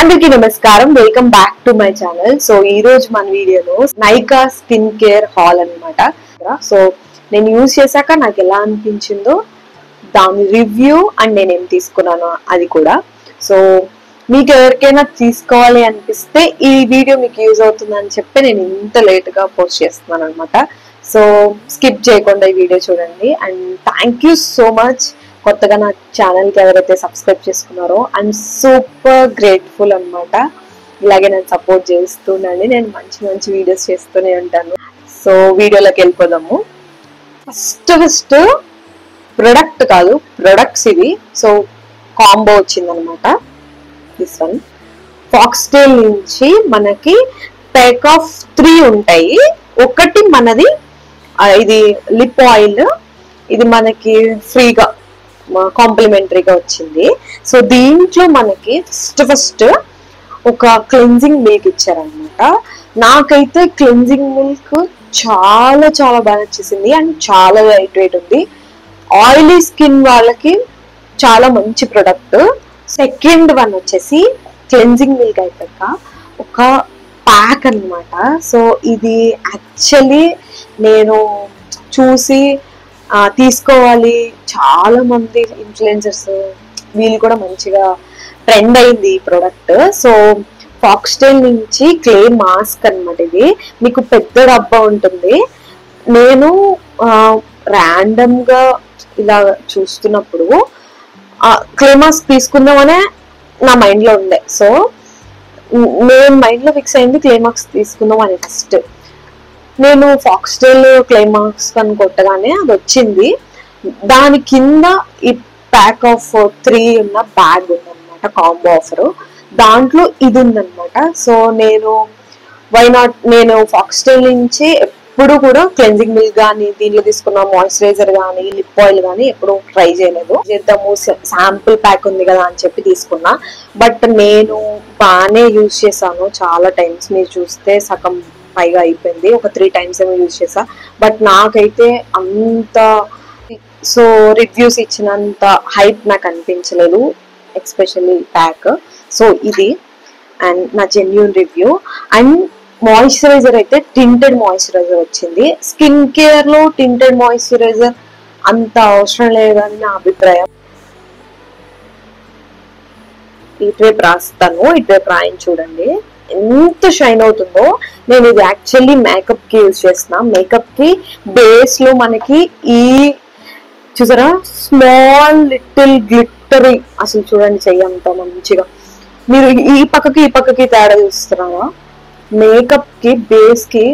అందరికీ నమస్కారం, welcome back to my channel. So ఈ రోజు మన వీడియోలో నైకా స్కిన్ కేర్ హాల్ అన్నమాట. సో నేను యూజ్ చేశాక నాకు ఎలా అనిపించిందో దాని రివ్యూ అండ్ నేను ఏం తీసుకున్నాను అది కూడా. సో మీకు ఎవరికైనా తీసుకోవాలి అనిపిస్తే ఈ వీడియో మీకు యూజ్ అవుతుందని చెప్పి నేను ఇంత లేట్గా పోస్ట్ చేస్తున్నాను అనమాట. సో స్కిప్ చేయకుండా ఈ వీడియో చూడండి. And thank you so much కొత్తగా నా ఛానల్కి ఎవరైతే సబ్స్క్రైబ్ చేసుకున్నారో ఐఎమ్ సూపర్ గ్రేట్ఫుల్ అనమాట. ఇలాగే నేను సపోర్ట్ చేస్తుండండి, నేను మంచి మంచి వీడియోస్ చేస్తూనే ఉంటాను. సో వీడియోలోకి వెళ్ళిపోదాము. ఫస్ట్ ప్రొడక్ట్ కాదు, ప్రొడక్ట్స్ ఇవి. సో కాంబో వచ్చిందనమాట. దిస్ వన్ ఫాక్స్టైల్ నుంచి మనకి ప్యాక్ ఆఫ్ 3 ఉంటాయి. ఒకటి మనది ఇది లిప్ ఆయిల్, ఇది మనకి ఫ్రీగా కాంప్లిమెంటరీగా వచ్చింది. సో దీంట్లో మనకి ఫస్ట్ ఒక క్లెన్జింగ్ మిల్క్ ఇచ్చారనమాట. నాకైతే క్లెన్జింగ్ మిల్క్ చాలా చాలా బాగా నచ్చేసింది అండ్ చాలా లైట్ వెయిట్ ఉంది. ఆయిలీ స్కిన్ వాళ్ళకి చాలా మంచి ప్రొడక్ట్. సెకండ్ వన్ వచ్చేసి క్లెన్జింగ్ మిల్క్ అయిపోయాక ఒక ప్యాక్ అనమాట. సో ఇది యాక్చువల్లీ నేను చూసి తీసుకోవాలి, చాలా మంది ఇన్ఫ్లుయెన్సర్స్ వీళ్ళు కూడా మంచిగా ట్రెండ్ అయింది ఈ ప్రోడక్ట్. సో ఫాక్స్టైల్ నుంచి క్లే మాస్క్ అనమాట. ఇది మీకు పెద్ద డబ్బా ఉంటుంది. నేను ర్యాండమ్ గా ఇలా చూస్తున్నప్పుడు క్లే మాస్క్ తీసుకుందామనే నా మైండ్ లో ఉండే. సో నేను మైండ్ లో ఫిక్స్ అయింది క్లే మాస్క్ తీసుకుందాం అని. ఫస్ట్ నేను ఫాక్స్టైల్ క్లే మాస్క్ అని కొట్టగానే అది వచ్చింది. దాని కింద ఈ ప్యాక్ ఆఫ్ 3 ఉన్న బ్యాగ్ ఉందన్నమాట, కాంబో ఆఫర్. దాంట్లో ఇది ఉందన్నమాట. సో నేను వై నాట్, నేను ఫాక్స్టైల్ నుంచి ఎప్పుడు కూడా క్లెన్జింగ్ మిల్క్ కానీ దీంట్లో తీసుకున్న మాయిశ్చరైజర్ కానీ లిప్ ఆయిల్ కానీ ఎప్పుడు ట్రై చేయలేదు. చేద్దాము, శాంపుల్ ప్యాక్ ఉంది కదా అని చెప్పి తీసుకున్నా. బట్ నేను బాగానే యూజ్ చేశాను చాలా టైమ్స్. మీరు చూస్తే సగం పైగా అయిపోయింది. ఒక 3 టైమ్స్ ఏమో యూజ్ చేసా. బట్ నాకైతే అంత సో రివ్యూస్ ఇచ్చినంత హైప్ నాకు అనిపించలేదు, ఎస్పెషల్లీ ప్యాక్. సో ఇది అండ్ నా జెన్యూన్ రివ్యూ. అండ్ మాయిశ్చరైజర్ అయితే టింటెడ్ మాయిశ్చరైజర్ వచ్చింది. స్కిన్ కేర్ లో టింటెడ్ మాయిశ్చరైజర్ అంత అవసరం లేదని నా అభిప్రాయం. ఇటువైపు రాస్తాను, ఇటువైపు రాయని చూడండి ఎంత షైన్ అవుతుందో. నేను ఇది యాక్చువల్లీ మేకప్ కి యూజ్ చేస్తున్నా. మేకప్ కి బేస్ లో మనకి ఈ చూసారా స్మాల్ లిటిల్ గ్లిటరీ, అసలు చూడండి చెయ్యంత మంచిగా. మీరు ఈ పక్కకి తేడా చూస్తున్నారా? మేకప్ కి బేస్ కి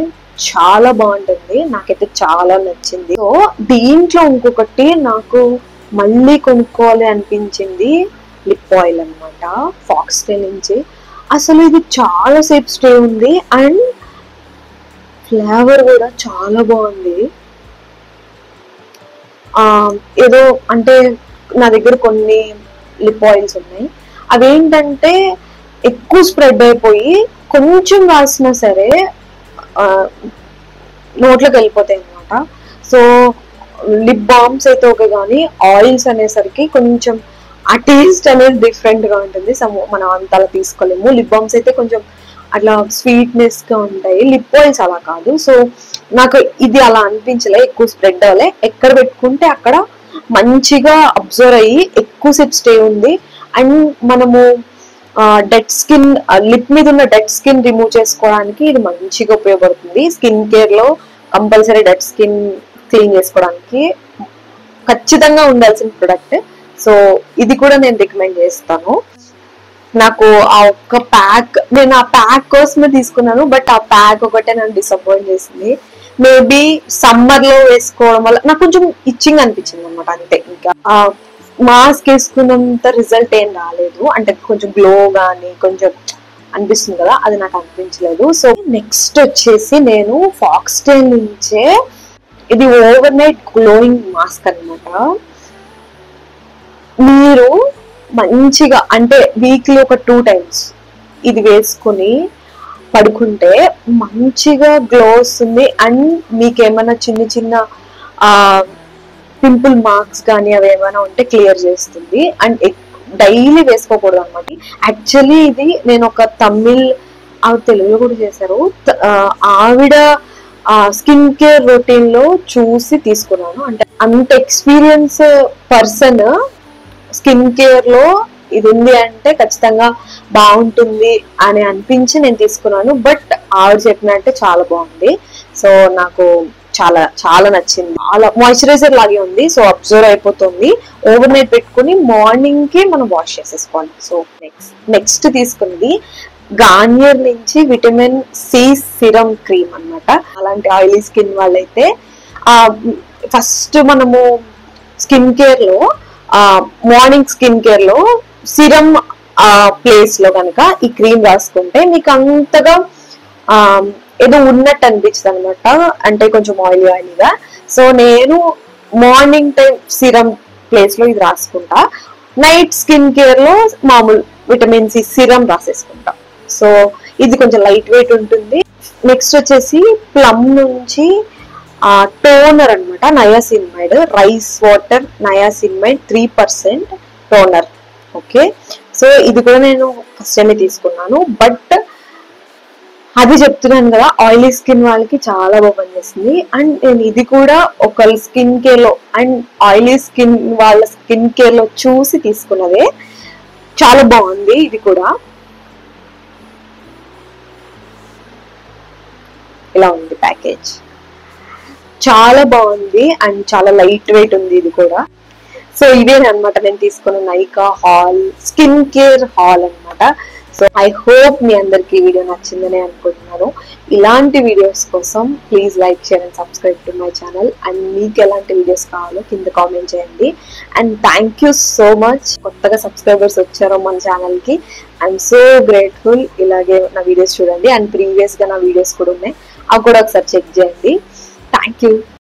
చాలా బాగుంటుంది, నాకైతే చాలా నచ్చింది. సో దీంట్లో ఇంకొకటి నాకు మళ్ళీ కొనుక్కోవాలి అనిపించింది లిప్ ఆయిల్ అనమాట, ఫాక్స్టైల్ నుంచి. అసలు ఇది చాలా సేపు స్టే ఉంది అండ్ ఫ్లేవర్ కూడా చాలా బాగుంది. ఏదో అంటే నా దగ్గర కొన్ని లిప్ ఆయిల్స్ ఉన్నాయి, అవేంటంటే ఎక్కువ స్ప్రెడ్ అయిపోయి కొంచెం రాసినా సరే నోట్లోకి వెళ్ళిపోతాయి అనమాట. సో లిప్ బామ్స్ అయితే ఓకే, కానీ ఆయిల్స్ అనేసరికి కొంచెం ఆ టేస్ట్ అనేది డిఫరెంట్ గా ఉంటుంది. మనం అంతలా తీసుకోలేము. లిప్ బామ్స్ అయితే కొంచెం అట్లా స్వీట్నెస్ గా ఉంటాయి, లిప్ ఆయిల్స్ అలా కాదు. సో నాకు ఇది అలా అనిపించలే, ఎక్కువ స్ప్రెడ్ అవ్వలే. ఎక్కడ పెట్టుకుంటే అక్కడ మంచిగా అబ్జర్వ్ అయ్యి ఎక్కువసేపు స్టే ఉంది. అండ్ మనము డెడ్ స్కిన్, లిప్ మీద ఉన్న డెడ్ స్కిన్ రిమూవ్ చేసుకోవడానికి ఇది మంచిగా ఉపయోగపడుతుంది. స్కిన్ కేర్ లో కంపల్సరీ డెడ్ స్కిన్ క్లీన్ చేసుకోవడానికి ఖచ్చితంగా ఉండాల్సిన ప్రొడక్ట్. సో ఇది కూడా నేను రికమెండ్ చేస్తాను. నాకు ఆ ఒక్క ప్యాక్, నేను ఆ ప్యాక్ కోసమే తీసుకున్నాను. బట్ ఆ ప్యాక్ ఒకటే నన్ను డిసప్పాయింట్ చేసింది. మేబీ సమ్మర్ లో వేసుకోవడం వల్ల నాకు కొంచెం ఇచ్చింగ్ అనిపించింది అనమాట, అంతే. ఇంకా మాస్క్ వేసుకున్నంత రిజల్ట్ ఏం రాలేదు, అంటే కొంచెం గ్లో గానీ కొంచెం అనిపిస్తుంది కదా, అది నాకు అనిపించలేదు. సో నెక్స్ట్ వచ్చేసి నేను ఫాక్స్టైల్ నుంచే ఇది ఓవర్ నైట్ గ్లోయింగ్ మాస్క్ అనమాట. మీరు మంచిగా అంటే వీక్లీ ఒక 2 టైమ్స్ ఇది వేసుకుని పడుకుంటే మంచిగా గ్లో వస్తుంది. అండ్ మీకేమైనా చిన్న చిన్న పింపుల్ మార్క్స్ కానీ అవి ఏమైనా ఉంటే క్లియర్ చేస్తుంది. అండ్ డైలీ వేసుకోకూడదు అనమాట. యాక్చువల్లీ ఇది నేను ఒక తమిళ్ తెలుగులో కూడా చేశారు, ఆవిడ స్కిన్ కేర్ రొటీన్ లో చూసి తీసుకున్నాను. అంటే అంత ఎక్స్పీరియన్స్ పర్సన్ స్కిన్ కేర్ లో ఇది ఉంది అంటే ఖచ్చితంగా బాగుంటుంది అని అనిపించి నేను తీసుకున్నాను. బట్ ఆవిడ చెప్పినట్టే చాలా బాగుంది. సో నాకు చాలా చాలా నచ్చింది. చాలా మాయిశ్చరైజర్ లాగే ఉంది. సో అబ్జర్వ్ అయిపోతుంది. ఓవర్ నైట్ పెట్టుకుని మార్నింగ్ కి మనం వాష్ చేసేసుకోవాలి. సో నెక్స్ట్ తీసుకున్నది గార్నియర్ నుంచి విటమిన్ సి సిరం క్రీమ్ అన్నమాట. అలాంటి ఆయిలీ స్కిన్ వాళ్ళైతే ఫస్ట్ మనము స్కిన్ కేర్ లో మార్నింగ్ స్కిన్ కేర్ లో సిరం ప్లేస్ లో కనుక ఈ క్రీమ్ రాసుకుంటే మీకు అంతగా ఏదో ఉన్నట్టు అనిపించదు అనమాట. అంటే కొంచెం ఆయిలీగా. సో నేను మార్నింగ్ టైం సిరం ప్లేస్ లో ఇది రాసుకుంటా. నైట్ స్కిన్ కేర్ లో మామూలు విటమిన్ సి సిరం రాసేసుకుంటా. సో ఇది కొంచెం లైట్ వెయిట్ ఉంటుంది. నెక్స్ట్ వచ్చేసి ప్లమ్ నుంచి టోనర్ అనమాట, niacinamide rice water niacinamide 3% toner. Okay, so ఇది కూడా నేను ఫస్ట్ టైం తీసుకున్నాను. బట్ అది చెప్తున్నాను కదా, ఆయిలీ స్కిన్ వాళ్ళకి చాలా బాగా పనిచేస్తుంది. అండ్ నేను ఇది కూడా ఒకళ్ళ స్కిన్ కేర్ లో అండ్ ఆయిలీ స్కిన్ వాళ్ళ స్కిన్ కేర్ లో చూసి తీసుకున్నదే. చాలా బాగుంది. ఇది కూడా ఇలా ఉంది ప్యాకేజ్, చాలా బాగుంది అండ్ చాలా లైట్ వెయిట్ ఉంది ఇది కూడా. సో ఇదేనమాట నేను తీసుకున్న Nykaa hall, skin care hall అనమాట. సో ఐ హోప్ మీ అందరికి ఈ వీడియో నచ్చిందని అనుకుంటున్నాను. ఇలాంటి వీడియోస్ కోసం please like, share and subscribe to my channel. And మీకు ఎలాంటి వీడియోస్ కావాలో కింద కామెంట్ చేయండి. And thank you so much. కొత్తగా సబ్స్క్రైబర్స్ వచ్చారో మన ఛానల్కి, ఐఎమ్ సో గ్రేట్ఫుల్. ఇలాగే నా వీడియోస్ చూడండి. అండ్ ప్రీవియస్గా నా వీడియోస్ కూడా ఉన్నాయి, అవి కూడా ఒకసారి చెక్ చేయండి. Thank you.